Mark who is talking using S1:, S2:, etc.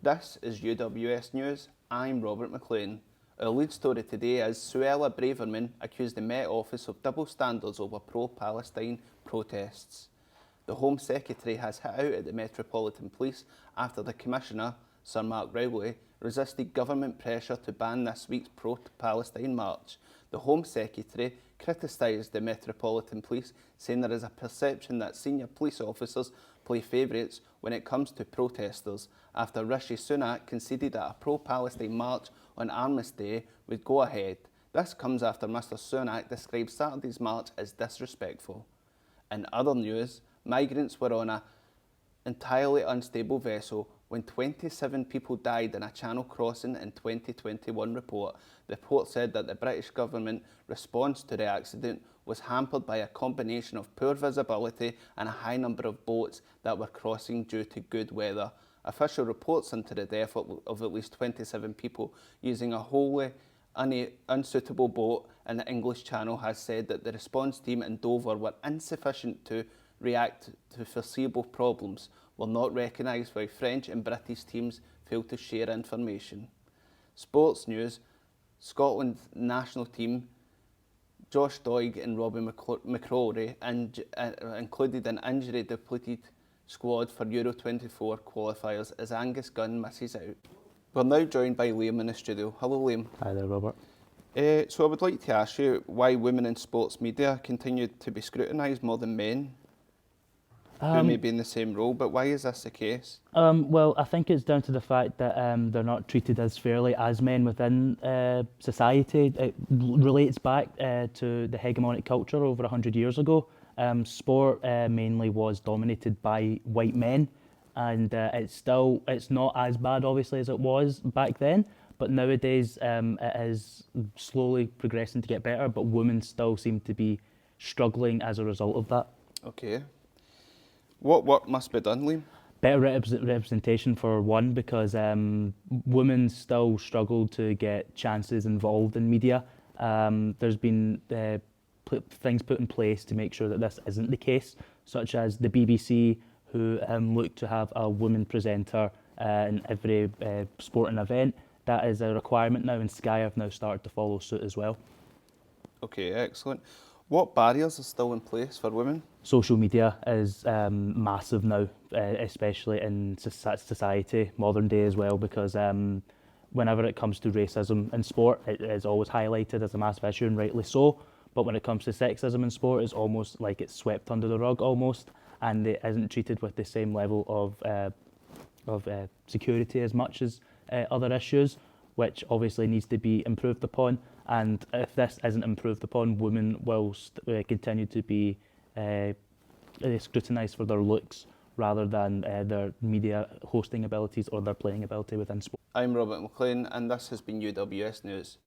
S1: This is UWS News. I'm Robert McLean. Our lead story today is Suella Braverman accused the Met Office of double standards over pro-Palestine protests. The Home Secretary has hit out at the Metropolitan Police after the Commissioner, Sir Mark Rowley, resisted government pressure to ban this week's pro-Palestine march. The Home Secretary criticised the Metropolitan Police, saying there is a perception that senior police officers play favourites when it comes to protesters, after Rishi Sunak conceded that a pro-Palestine march on Armistice Day would go ahead. This comes after Mr Sunak described Saturday's march as disrespectful. In other news, migrants were on an entirely unstable vessel when 27 people died in a channel crossing in 2021 report. The report said that the British government response to the accident was hampered by a combination of poor visibility and a high number of boats that were crossing due to good weather. Official reports into the death of at least 27 people using a wholly unsuitable boat in the English Channel has said that the response team in Dover were insufficient to react to foreseeable problems, were not recognised while French and British teams failed to share information. Sports news: Scotland national team Josh Doig and Robbie McCrory included an injury-depleted squad for Euro 24 qualifiers as Angus Gunn misses out. We're now joined by Liam in the studio. Hello, Liam.
S2: Hi there, Robert.
S1: So I would like to ask you why women in sports media continue to be scrutinised more than men who may be in the same role, but why is this the case?
S2: Well, I think it's down to the fact that they're not treated as fairly as men within society. It relates back to the hegemonic culture over 100 years ago. Sport mainly was dominated by white men, and it's not as bad, obviously, as it was back then. But nowadays, it is slowly progressing to get better, but women still seem to be struggling as a result of that.
S1: Okay. What work must be done, Liam?
S2: Better representation for one, because women still struggle to get chances involved in media. There's been things put in place to make sure that this isn't the case, such as the BBC, who look to have a woman presenter in every sporting event. That is a requirement now, and Sky have now started to follow suit as well.
S1: Okay, excellent. What barriers are still in place for women?
S2: Social media is massive now, especially in society, modern day as well, because whenever it comes to racism in sport, it is always highlighted as a massive issue, and rightly so. But when it comes to sexism in sport, it's almost like it's swept under the rug almost, and it isn't treated with the same level of security as much as other issues, which obviously needs to be improved upon. And if this isn't improved upon, women will continue to be scrutinised for their looks rather than their media hosting abilities or their playing ability within sport.
S1: I'm Robert McLean, and this has been UWS News.